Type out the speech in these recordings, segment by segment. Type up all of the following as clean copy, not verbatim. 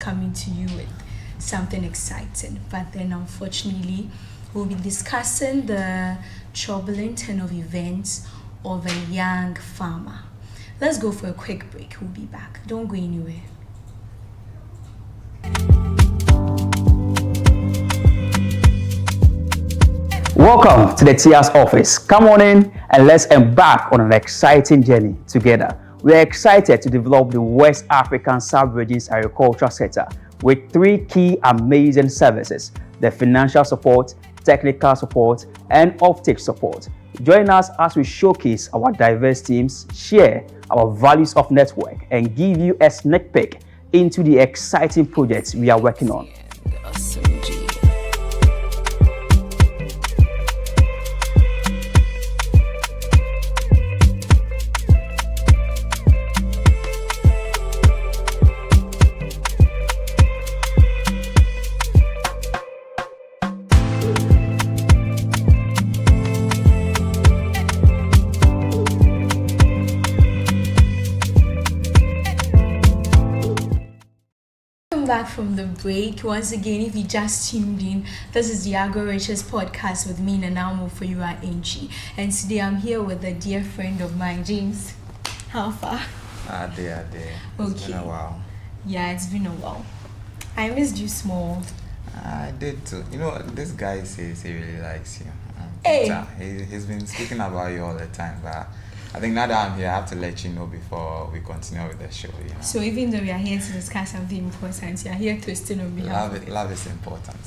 coming to you with something exciting. But then, unfortunately, we'll be discussing the troubling turn of events of a young farmer. Let's go for a quick break. We'll be back. Don't go anywhere. Welcome to the TIA's office. Come on in and let's embark on an exciting journey together. We are excited to develop the West African Sub-Regions Agriculture Sector with three key amazing services: the financial support, technical support, and offtake support. Join us as we showcase our diverse teams, share our values of network, and give you a sneak peek into the exciting projects we are working on. Back from the break. Once again, if you just tuned in, this is the Agro Riches podcast with me, Nanamo for you at Angie. And today I'm here with a dear friend of mine, James. How far? There. It's been a while. Yeah, it's been a while. I missed you small. I did too. You know, this guy says he really likes you. Hey. He's been speaking about you all the time, but I think now that I'm here, I have to let you know before we continue with the show. You know? So even though we are here to discuss something important, you are here to still on behalf of it. Love is important.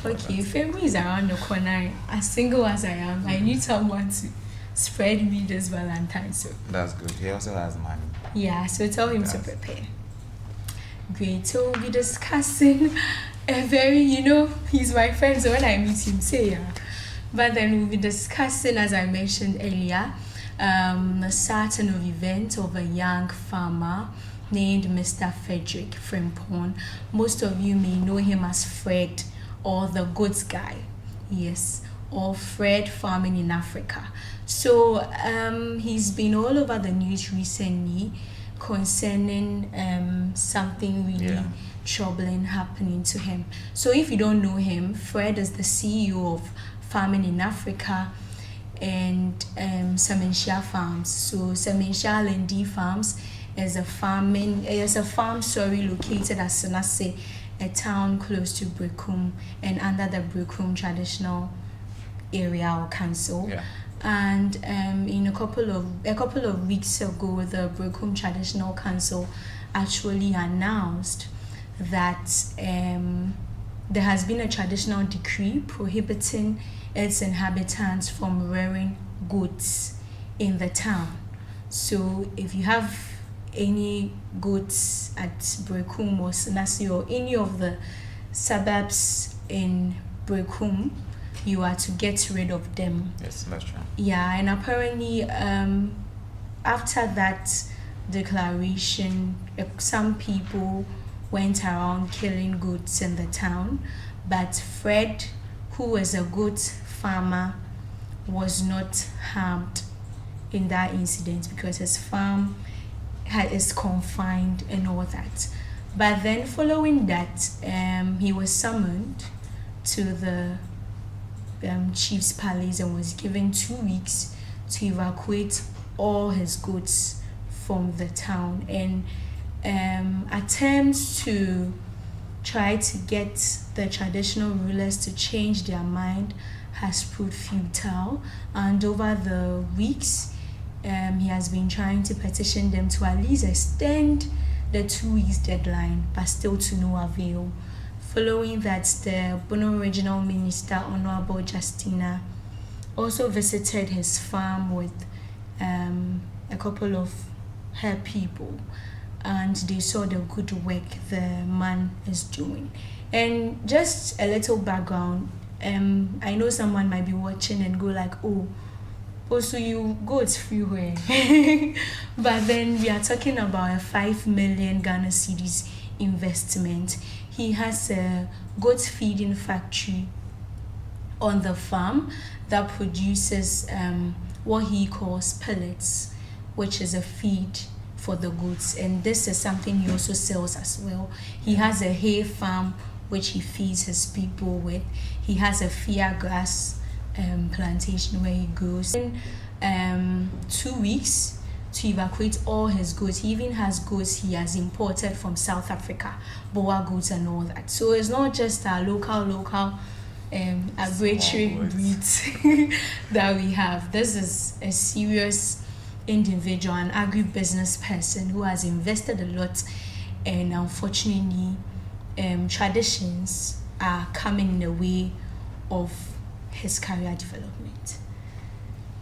Okay, February is around the corner. As single as I am, I need someone to spread me this Valentine. So that's good. He also has money. yeah, so tell him to prepare. Great. So we'll be discussing a very, he's my friend, so when I meet him, say yeah. But then we'll be discussing, as I mentioned earlier, a certain of event of a young farmer named Mr. Frederick Frimpong. Most of you may know him as Fred or the goods guy. Yes, or Fred farming in Africa. So he's been all over the news recently concerning something really troubling happening to him. So if you don't know him, Fred is the CEO of Farming in Africa and Sementia Farms. So Sementia L&D Farms is a farm located at Senase, a town close to Brekum and under the Brekum traditional area or council. Yeah. And in a couple of weeks ago, the Brekum Traditional Council actually announced that there has been a traditional decree prohibiting its inhabitants from rearing goats in the town. So if you have any goats at Brekum or Senase or any of the suburbs in Brekum, you are to get rid of them. Yes, that's true. Yeah, and apparently after that declaration, some people went around killing goats in the town, but Fred, who was a goat farmer, was not harmed in that incident because his farm is confined and all that. But then following that, he was summoned to the chief's palace and was given 2 weeks to evacuate all his goods from the town. And attempts to try to get the traditional rulers to change their mind has proved futile, and over the weeks he has been trying to petition them to at least extend the 2 weeks deadline, but still to no avail. Following that, the Bono Regional Minister, Honorable Justina, also visited his farm with a couple of her people, and they saw the good work the man is doing. And just a little background, I know someone might be watching and go like, oh, so you goats freeway. But then we are talking about a 5 million Ghana cedis investment. He has a goat feeding factory on the farm that produces what he calls pellets, which is a feed for the goats, and this is something he also sells as well. He has a hay farm which he feeds his people with. He has a fia grass plantation where he grows. In 2 weeks to evacuate all his goods. He even has goods he has imported from South Africa, boa goods and all that. So it's not just our local arbitrary breeds that we have. This is a serious individual, an agribusiness person who has invested a lot, and unfortunately traditions are coming in the way of his career development.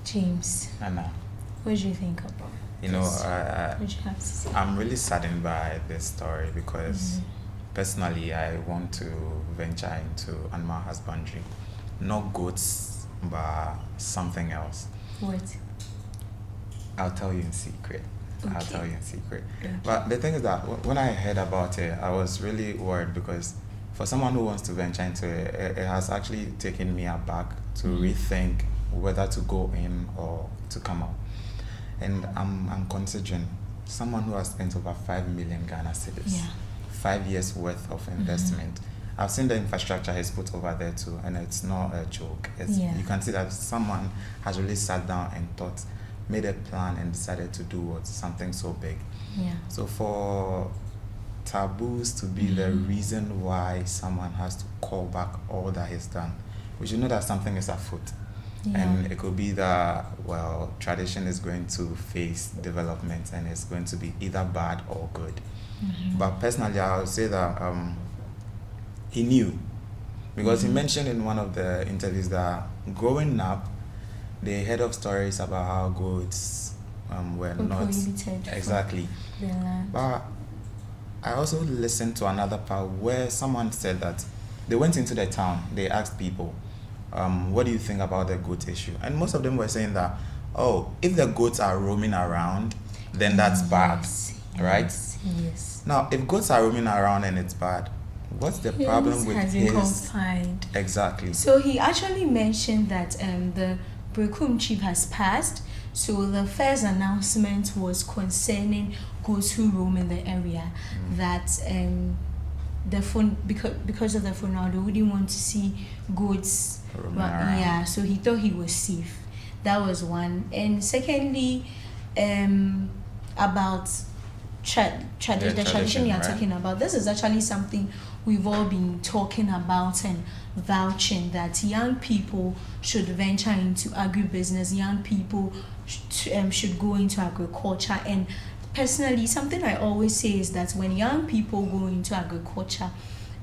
James, Anna, what do you think about you know, this? What do you have to say? I'm really saddened by this story because personally I want to venture into animal husbandry. Not goats, but something else. What? I'll tell you in secret. I'll Okay. tell you in secret. Okay. But the thing is that when I heard about it, I was really worried because for someone who wants to venture into it, it has actually taken me aback to rethink whether to go in or to come out. And I'm considering someone who has spent over 5 million Ghana cedis, Yeah. 5 years worth of investment. I've seen the infrastructure he's put over there too, and it's not a joke. Yeah. You can see that someone has really sat down and thought, made a plan and decided to do something so big. Yeah. So for taboos to be the reason why someone has to call back all that he's done, we should know that something is afoot. Yeah. And it could be that, well, tradition is going to face development and it's going to be either bad or good. But personally, I would say that he knew, because he mentioned in one of the interviews that growing up, they heard of stories about how goats were not prohibited from exactly. the land. But I also listened to another part where someone said that they went into the town, they asked people, what do you think about the goat issue? And most of them were saying that, oh, if the goats are roaming around, then that's bad, right? Yes. Now, if goats are roaming around and it's bad, what's the problem with Has been his... confined. Exactly. So he actually mentioned that the Brekum chief has passed. So the first announcement was concerning goats who roam in the area, that the phone, because of the funeral, they wouldn't want to see goats. Roaming around. Yeah, so he thought he was safe. That was one. And secondly, about the tradition you are right? talking about. This is actually something we've all been talking about and vouching, that young people should venture into agribusiness. Young people should go into agriculture. And personally, something I always say is that when young people go into agriculture,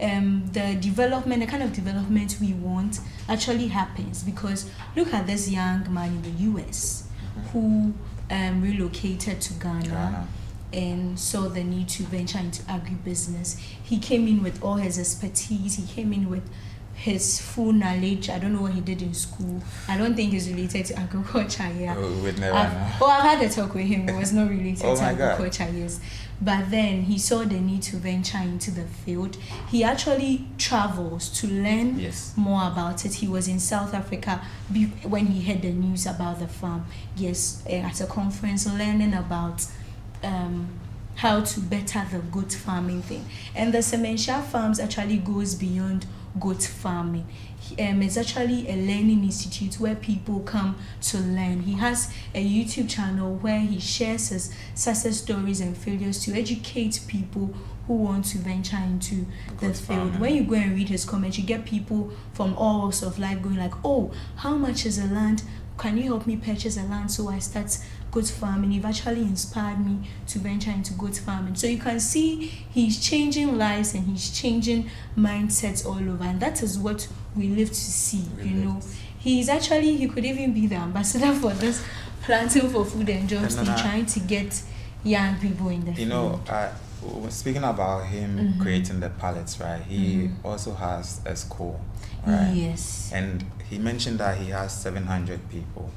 the kind of development we want actually happens, because look at this young man in the US who relocated to Ghana and saw the need to venture into agribusiness. He came in with all his expertise. He came in with his full knowledge. I don't know what he did in school. I don't think he's related to agriculture. Yeah. We'd never know. I've had a talk with him. He was not related Oh to my God. agriculture. Yes. But then he saw the need to venture into the field. He actually travels to learn Yes. more about it. He was in South Africa when he heard the news about the farm. Yes, at a conference, learning about how to better the goat farming thing. And the Sementia Farms actually goes beyond goat farming. It's actually a learning institute where people come to learn. He has a YouTube channel where he shares his success stories and failures to educate people who want to venture into the Goat field. farming. When you go and read his comments, you get people from all walks of life going like, oh, how much is a land? Can you help me purchase a land so I start goat farming? You've actually inspired me to venture into goat farming. So you can see he's changing lives and he's changing mindsets all over, and that is what we live to see. He could even be the ambassador for this planting for food and jobs thing, trying to get young people in the field. Speaking about him creating the pallets, right? He also has a school, right? Yes. And he mentioned that he has 700 people.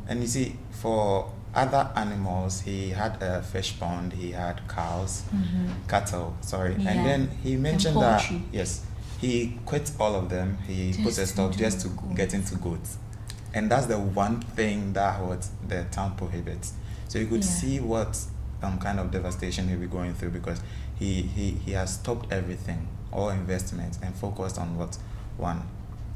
And you see, for other animals, he had a fish pond, he had cows, cattle, sorry. Yeah. And then he mentioned And that, poultry. yes, he quit all of them. He put a stop just to get into goats. And that's the one thing that what the town prohibits. So you could see what kind of devastation he'll be going through, because he has stopped everything, all investments, and focused on what one.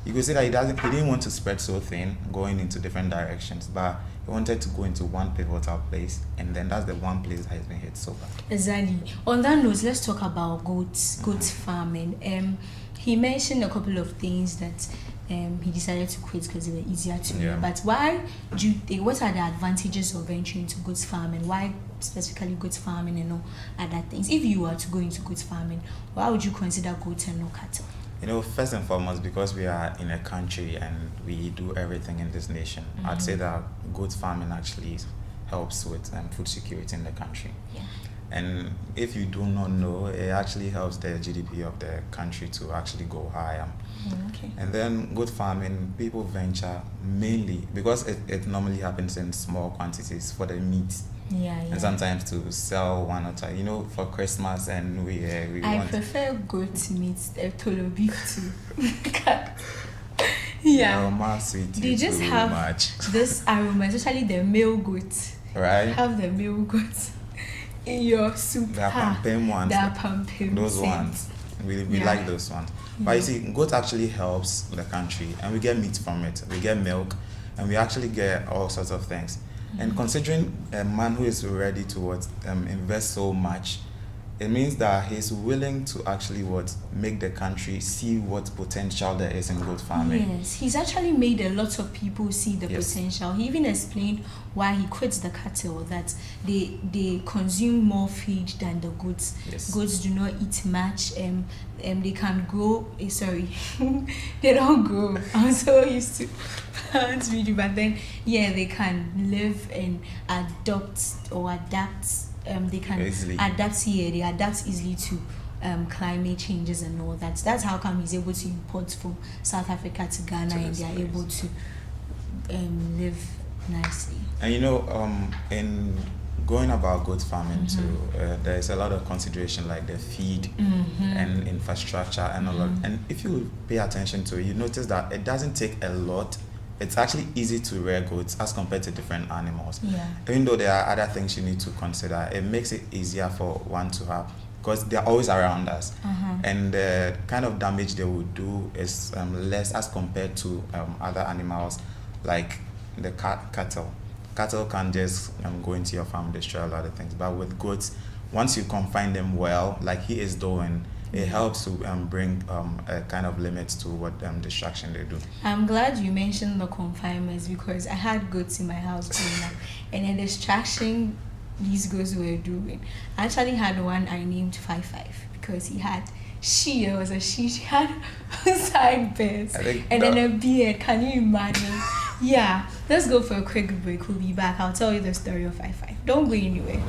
You could say that he didn't want to spread so thin, going into different directions, but he wanted to go into one pivotal place, and then that's the one place that has been hit so bad. Exactly. On that note, let's talk about goats farming. He mentioned a couple of things that he decided to quit because they were easier to do. But why do you think, what are the advantages of entering into goats farming? Why specifically goats farming and no other things? If you were to go into goats farming, why would you consider goats and no cattle? First and foremost, because we are in a country and we do everything in this nation, I'd say that goat farming actually helps with food security in the country. Yeah. And if you do not know, it actually helps the GDP of the country to actually go higher. Okay. And then goat farming, people venture mainly because it normally happens in small quantities for the meat. Yeah. And sometimes to sell one or two, for Christmas, and we I prefer goat meat, tolo beef too. Yeah. They just have this aroma, especially the male goats. Right. Have the male goats in your soup. The pampim ones. The pampim. Those ones. We like those ones. But you see, goat actually helps the country, and we get meat from it. We get milk, and we actually get all sorts of things. And considering a man who is ready to invest so much, it means that he's willing to actually make the country see what potential there is in goat farming. Yes, he's actually made a lot of people see the potential. He even explained why he quits the cattle, that they consume more feed than the goats. Yes. Goats do not eat much. They can grow. They don't grow. I'm so used to plant video, but then they can live and adapt. They can adapt here. They adapt easily to climate changes and all that. That's how come he's able to import from South Africa to Ghana, and they are able to live nicely. And in going about goat farming too, there's a lot of consideration like the feed and infrastructure and all that. And if you pay attention to it, you notice that it doesn't take a lot. It's actually easy to rear goats as compared to different animals. Yeah. Even though there are other things you need to consider, it makes it easier for one to have, because they're always around us. And the kind of damage they will do is less as compared to other animals like the cattle. Cattle can just go into your farm, destroy a lot of things. But with goats, once you confine them well, like he is doing, it helps to bring a kind of limit to what destruction they do. I'm glad you mentioned the confinements, because I had goats in my house growing up, and the distraction these goats were doing. I actually had one I named 55 because he had she had sideburns and then a beard. Can you imagine? Yeah, let's go for a quick break. We'll be back. I'll tell you the story of 55. Don't go anywhere.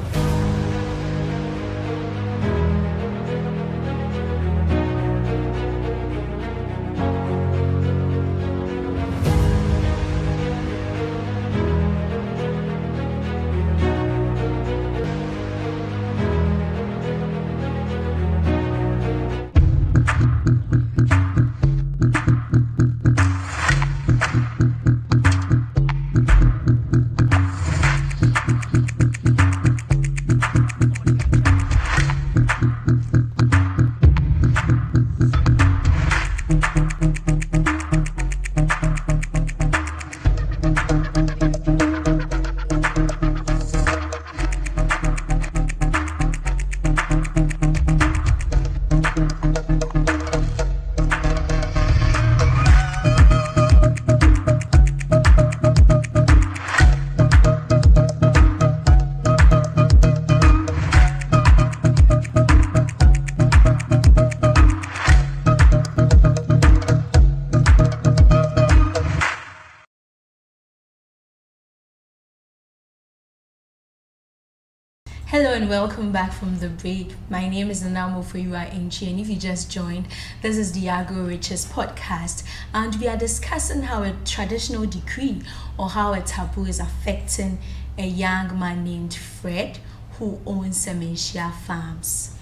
Hello and welcome back from the break. My name is Nanamo Foyua Enchi, and if you just joined, this is the Agro Riches podcast, and we are discussing how a traditional decree or how a taboo is affecting a young man named Fred who owns Sementia Farms,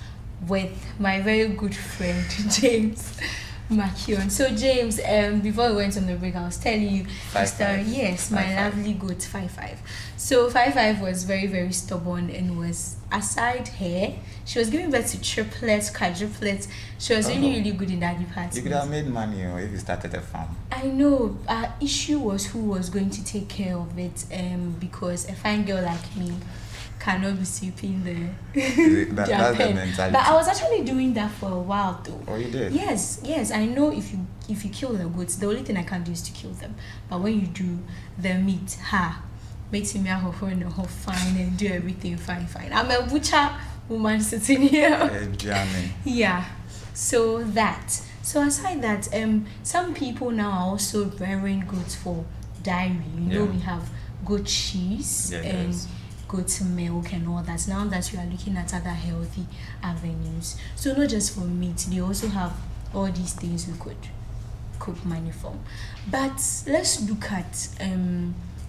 with my very good friend James. Makion. So James, before we went on the break, I was telling you the story. 5-5. Yes, my 5-5. lovely goat 5-5. So 5-5 was very, very stubborn and was aside her. She was giving birth to triplets, quadruplets. She was really, really good in that department. You could have made money if you started a farm. I know. Our issue was who was going to take care of it. Because a fine girl like me cannot be sweeping That's the mentality. But I was actually doing that for a while though. Oh, you did? Yes. I know if you kill the goats, the only thing I can do is to kill them. But when you do the meat, makes me a whole fine and do everything fine. I'm a butcher woman sitting here. Journey. Yeah. So aside that, some people now are also rearing goats for dairy. You know, we have goat cheese and goat milk and all that. Now that we are looking at other healthy avenues, so not just for meat, they also have all these things we could cook money from. But let's look at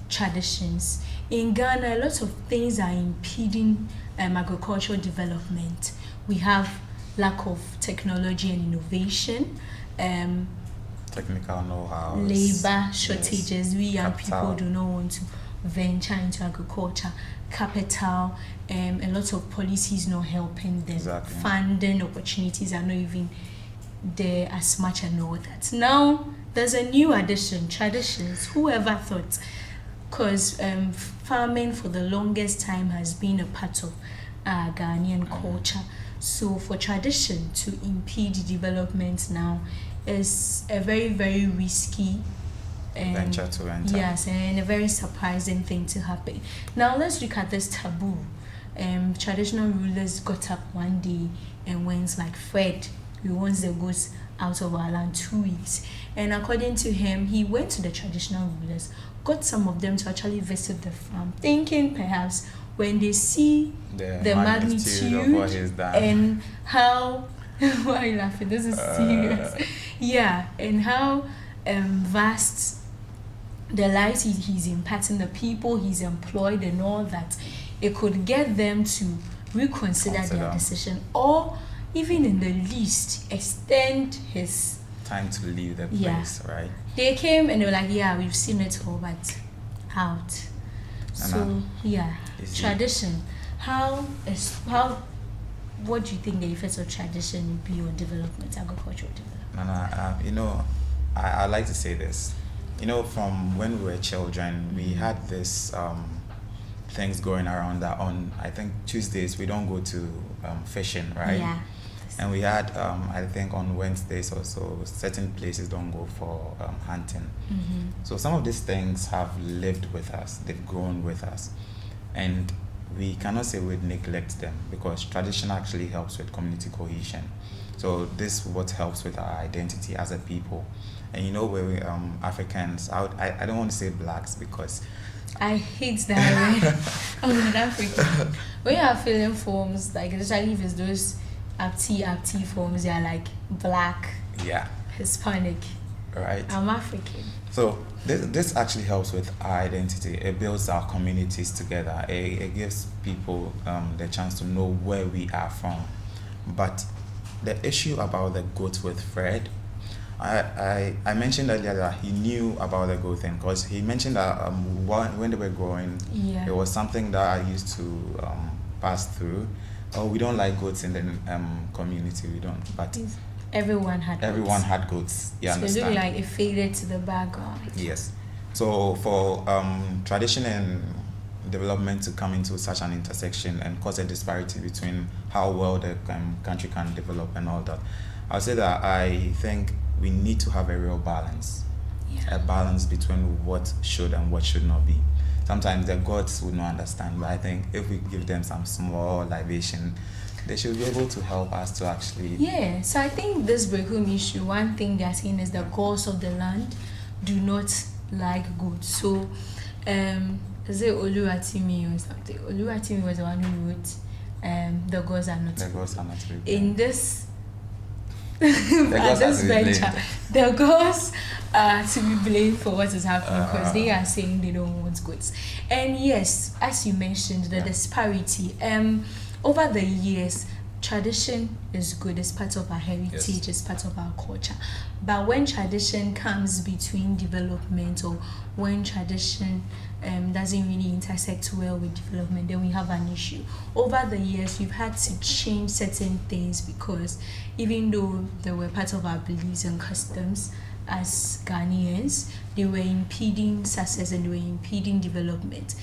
traditions. In Ghana, a lot of things are impeding agricultural development. We have lack of technology and innovation, technical know-how, labor shortages. We young Capital. people do not want to venture into agriculture. Capital, a lot of policies not helping them. Exactly. Funding opportunities are not even there as much and all that. Now there's a new addition, traditions. Whoever thought? Because farming for the longest time has been a part of Ghanaian culture. So for tradition to impede development now is a very, very risky venture to enter. Yes, and a very surprising thing to happen. Now let's look at this taboo. Traditional rulers got up one day and went like, Fred, we want the goats out of our land 2 weeks. And according to him, he went to the traditional rulers, got some of them to actually visit the farm, thinking perhaps when they see the magnitude of what he's done and how why are you laughing? This is serious. Yeah, and how vast the lives he's impacting, the people he's employed and all that, it could get them to reconsider their decision, or even in the least extend his time to leave the place, right? They came and they were like, yeah, we've seen it all, but out. So tradition. What do you think the effects of tradition would be on development, agricultural development? I like to say this. From when we were children, we had this things going around that on, I think, Tuesdays we don't go to fishing, right? Yeah. And we had, I think, on Wednesdays or so, certain places don't go for hunting. Mm-hmm. So some of these things have lived with us. They've grown with us. And we cannot say we neglect them, because tradition actually helps with community cohesion. So this is what helps with our identity as a people. And where we Africans, I don't want to say blacks, because I hate that word. I'm not African. When you have feeling forms, like especially if it's those apti forms, they are like black, Hispanic. Right. I'm African. So this actually helps with our identity. It builds our communities together. It gives people the chance to know where we are from. But the issue about the goat with Fred, I mentioned earlier that he knew about the goat thing, because he mentioned that when they were growing, it was something that I used to pass through. Oh, we don't like goats in the community. We don't, but everyone had goats. You understand? So it looked like it faded to the background. Yes. So for tradition and development to come into such an intersection and cause a disparity between how well the country can develop and all that, I'll say that I think we need to have a real balance. A balance between what should and what should not be. Sometimes the gods would not understand, but I think if we give them some small libation, they should be able to help us to actually... Yeah, so I think this Brekum issue, one thing they're saying is the gods of the land do not like goats. So, is it Oluwatimi or something? Oluwatimi was the one who wrote, the gods are not The gods are not real. In this... gods this venture, the gods are to be blamed for what is happening, because they are saying they don't want goats. And yes, as you mentioned, the disparity over the years, tradition is good, it's part of our heritage, Yes. it's part of our culture. But when tradition comes between development, or when tradition doesn't really intersect well with development, then we have an issue. Over the years, we've had to change certain things because even though they were part of our beliefs and customs as Ghanaians, they were impeding success and they were impeding development.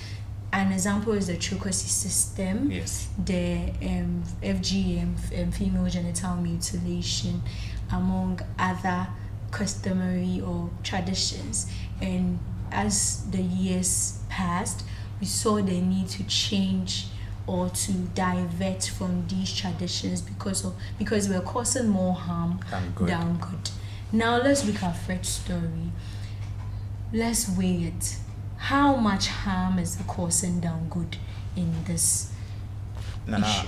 An example is the trochasy system, Yes. the FGM, female genital mutilation, among other customary or traditions. And as the years passed, we saw the need to change or to divert from these traditions because we're causing more harm than good. Now let's look at Fred's story. Let's weigh it. How much harm is it causing than good in this issue?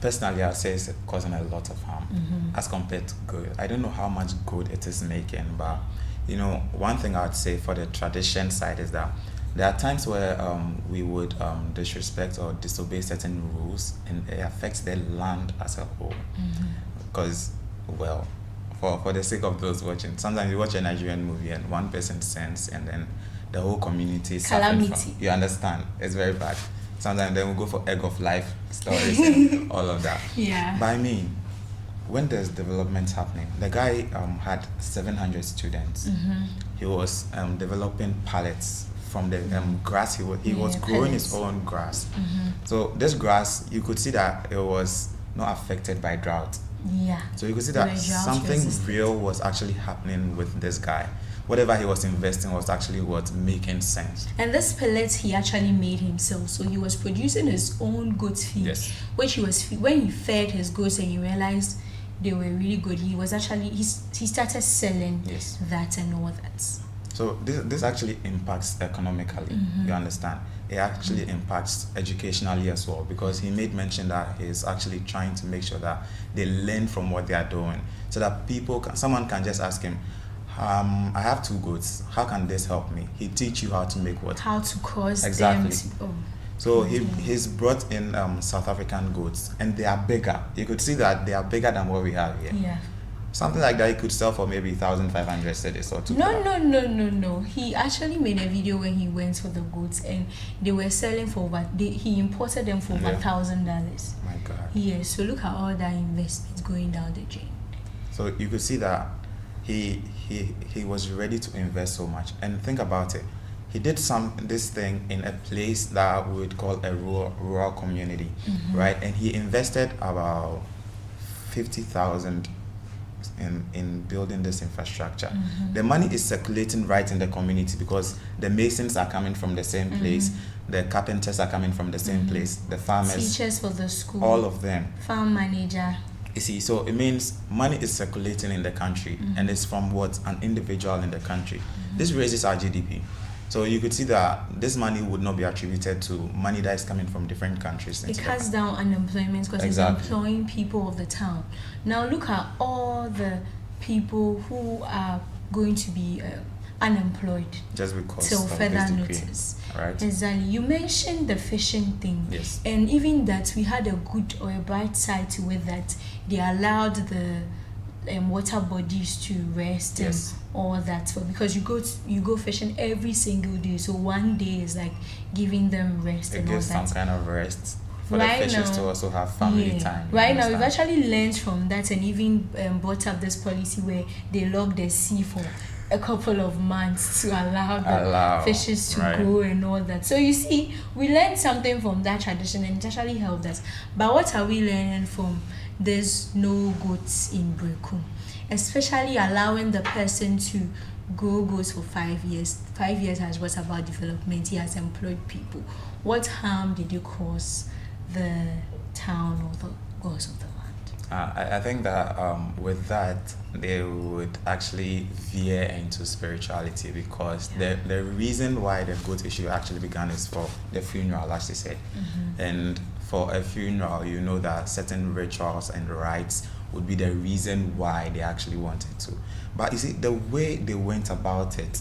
Personally, I'd say it's causing a lot of harm as compared to good. I don't know how much good it is making, but one thing I'd say for the tradition side is that there are times where we would disrespect or disobey certain rules, and it affects the land as a whole. Because, well, for the sake of those watching, sometimes you watch a Nigerian movie and one person sins, and then the whole community is suffering Calamity. from. You understand? It's very bad. Sometimes then we go for egg of life stories and all of that. Yeah. But I mean, when there's development happening, the guy had 700 students. He was developing pallets from the grass. He was growing his own grass. So this grass, you could see that it was not affected by drought. Yeah. So you could see that Very drought something resistant. real was actually happening with this guy. Whatever he was investing was actually what making sense. And this pellets he actually made himself. So he was producing his own goat feed, Yes. which when he fed his goats and he realized they were really good, he started selling Yes. that and all that. So this actually impacts economically. You understand? It actually impacts educationally as well, because he made mention that he's actually trying to make sure that they learn from what they are doing, so that someone can just ask him, I have 2 goats. How can this help me? He teach you how to make what? How to cause Exactly. them to, So he's brought in South African goats, and they are bigger. You could see that they are bigger than what we have here. yeah. Something like that he could sell for maybe 1,500 cedis or 2,000. No. He actually made a video when he went for the goats and they were selling for he imported them for Yeah. $1,000. My God. Yeah, so look at all that investment going down the drain. So you could see that he was ready to invest so much. And think about it. He did this thing in a place that we would call a rural community, right? And he invested about 50,000 in building this infrastructure. The money is circulating right in the community because the masons are coming from the same place, the carpenters are coming from the same place, the farmers, Teachers for the school, all of them. farm manager. You see, so it means money is circulating in the country, and it's from an individual in the country. This raises our GDP. So you could see that this money would not be attributed to money that is coming from different countries. It cuts down unemployment because Exactly. it's employing people of the town. Now look at all the people who are going to be unemployed Just because till of further this decree, notice. right? Exactly. You mentioned the fishing thing. Yes. And even that we had a good or a bright side to it, that they allowed the water bodies to rest Yes. and all that, because you go fishing every single day, so one day is like giving them rest It and all gives some that. kind of rest for Right the fishes now- to also have family time. you Right now, we've understand? actually learned from that and even brought up this policy where they lock the sea for a couple of months to allow the fishes to right. go and all that. So you see, we learned something from that tradition and it actually helped us. But what are we learning from there's no goats in Brekum? Especially allowing the person to grow goats for 5 years. 5 years has brought about development. He has employed people. What harm did you cause the town or the gods of the land? I think that with that, they would actually veer into spirituality, because the reason why the goat issue actually began is for the funeral, as they said. And for a funeral, you know that certain rituals and rites would be the reason why they actually wanted to. But you see, the way they went about it,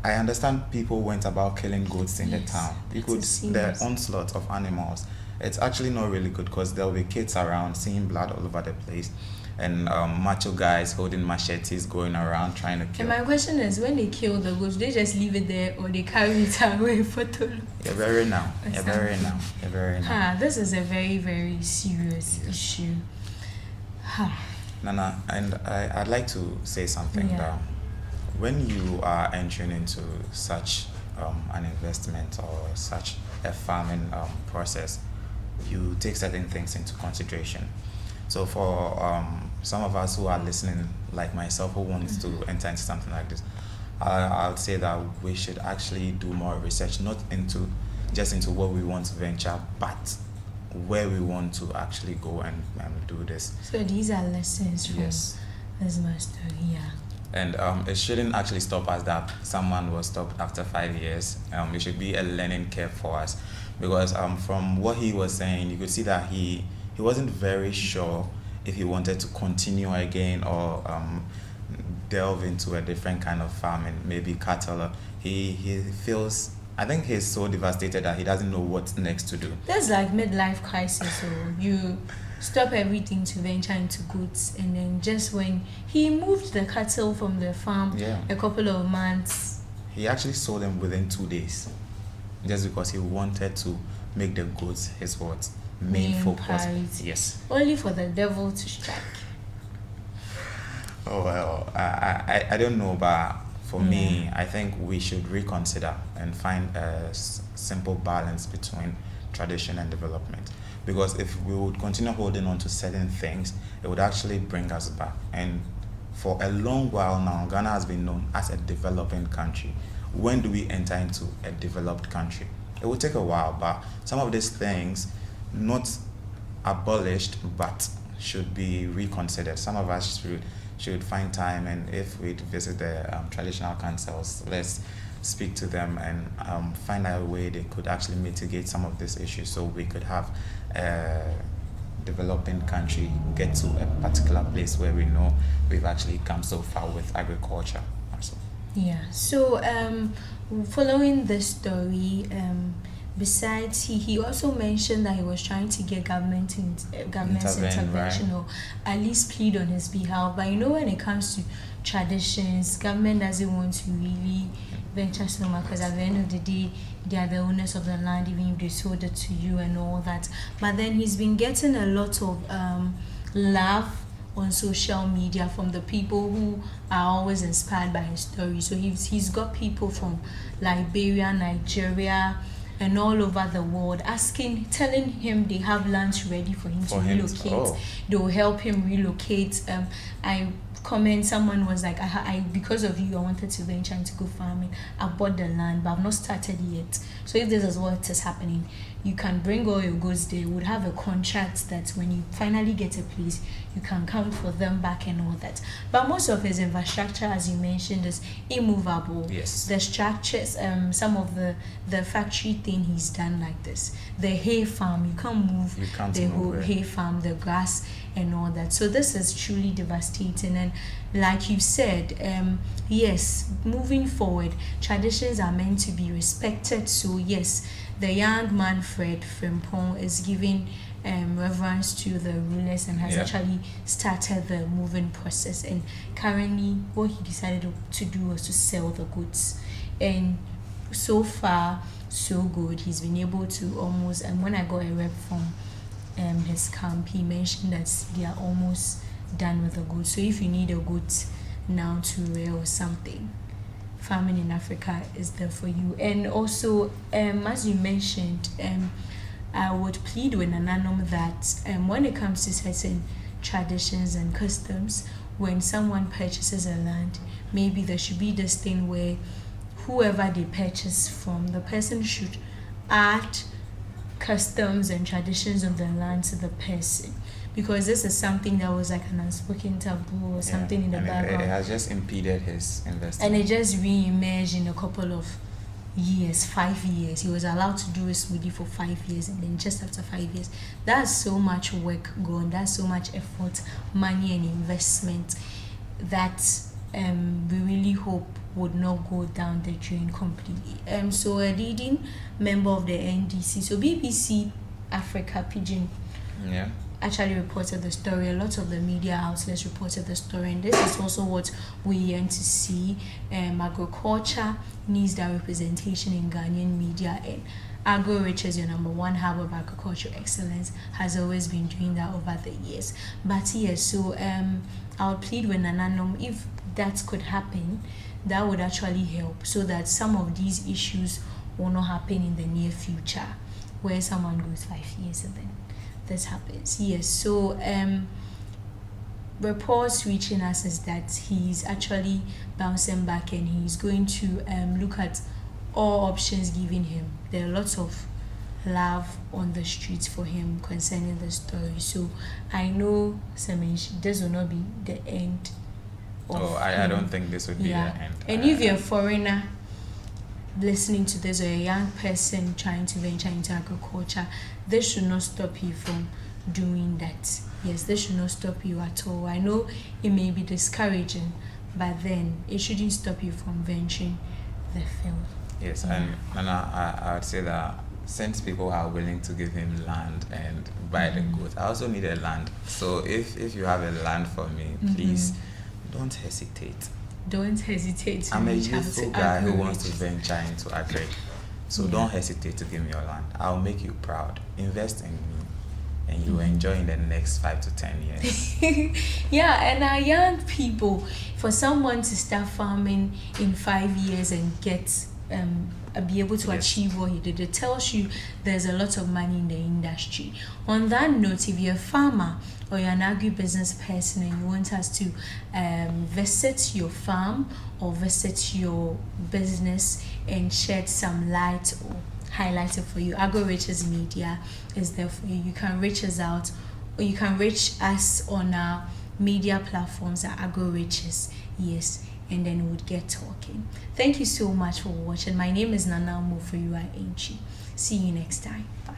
I understand people went about killing goats in the Yes, town. that's a The serious- onslaught of animals. it's actually not really good because there'll be kids around seeing blood all over the place, and macho guys holding machetes going around trying to kill. And my question is, when they kill the goat, do they just leave it there or they carry it away for Tolu? You're very now. You're very now. You're very now. This is a very, very serious issue. Nana, and I'd like to say something that when you are entering into such an investment or such a farming process, you take certain things into consideration. So for some of us who are listening, like myself, who wants to enter into something like this, I'll say that we should actually do more research, not into what we want to venture, but where we want to actually go and do this. So these are lessons from this master, And it shouldn't actually stop us that someone was stopped after 5 years. It should be a learning curve for us, because from what he was saying, you could see that he wasn't very sure if he wanted to continue again or delve into a different kind of farming, maybe cattle. He feels, I think he's so devastated that he doesn't know what's next to do. That's like midlife crisis. So you stop everything to venture into goods, and then just when he moved the cattle from the farm a couple of months, he actually sold them within 2 days, just because he wanted to make the goods his main focus. Priority. Yes. Only for the devil to strike. Oh well, I don't know, but for me, I think we should reconsider and find a simple balance between tradition and development. Because if we would continue holding on to certain things, it would actually bring us back. And for a long while now, Ghana has been known as a developing country. When do we enter into a developed country? It will take a while, but some of these things, not abolished, but should be reconsidered. Some of us should find time, and if we visit the traditional councils, let's speak to them and find out a way they could actually mitigate some of these issues, so we could have a developing country get to a particular place where we know we've actually come so far with agriculture also. So following this story, besides, he also mentioned that he was trying to get government's intervention, or at least plead on his behalf. But when it comes to traditions, government doesn't want to really venture so much, because at the end of the day, they are the owners of the land, even if they sold it to you and all that. But then he's been getting a lot of love on social media from the people who are always inspired by his story. So he's got people from Liberia, Nigeria, and all over the world telling him they have lands ready for him to relocate. They will help him relocate. Someone was like, I because of you, I wanted to venture into go farming. I bought the land, but I've not started yet. So if this is what is happening, you can bring all your goods there. You would have a contract that when you finally get a place, you can come for them back and all that. But most of his infrastructure, as you mentioned, is immovable. Yes. The structures, some of the factory thing he's done like this. The hay farm, you can't move the whole hay farm, the grass and all that. So this is truly devastating. And like you said, yes, moving forward, traditions are meant to be respected. So yes, the young man Fred Frimpong is giving reverence to the rulers and has actually started the moving process. And currently, what he decided to do was to sell the goods. And so far, so good. He's been able to almost, and when I got a rep from his camp, he mentioned that they are almost done with the goods. So if you need a goods now to rear or something, farming in Africa is there for you. And also, as you mentioned, I would plead with Nananom that when it comes to certain traditions and customs, when someone purchases a land, maybe there should be this thing where whoever they purchase from, the person should add customs and traditions of the land to the person, because this is something that was like an unspoken taboo or something in the background. It has just impeded his investment. And it just re-emerged in a couple of years, 5 years. He was allowed to do a smoothie for 5 years, and then just after 5 years, that's so much work gone, that's so much effort, money and investment that we really hope would not go down the drain completely. So a leading member of the NDC, so BBC Africa Pigeon Yeah. actually reported the story. A lot of the media outlets reported the story, and this is also what we yearn to see. Agriculture needs that representation in Ghanaian media, and Agro-Riches, your number one hub of agricultural excellence, has always been doing that over the years. But yes, so I would plead with Nananom, if that could happen, that would actually help so that some of these issues will not happen in the near future, where someone goes 5 years and then this happens. Yes, so reports reaching us is that he's actually bouncing back and he's going to look at all options given him. There are lots of love on the streets for him concerning the story. So I know, Samish, this will not be the end of I don't think this would be the end. And if you're a foreigner listening to this, or a young person trying to venture into agriculture, this should not stop you from doing that. Yes, this should not stop you at all. I know it may be discouraging, but then it shouldn't stop you from venturing the field. Yes, and I would say that since people are willing to give him land and buy the goods, I also need a land. So if you have a land for me, please don't hesitate. Don't hesitate to I'm a reach out youthful to guy who Agro wants to Riches. venture into agri. So don't hesitate to give me your land. I'll make you proud. Invest in me, and you will enjoy in the next 5 to 10 years. Yeah, and our young people, for someone to start farming in 5 years and get be able to achieve what he did, it tells you there's a lot of money in the industry. On that note, if you're a farmer or you're an agribusiness person and you want us to visit your farm or visit your business and shed some light or highlight it for you, Agro-Riches Media is there for you. You can reach us out, or you can reach us on our media platforms at Agro-Riches. Yes, and then we'll get talking. Thank you so much for watching. My name is Nana Moforiwa Enchi. See you next time. Bye.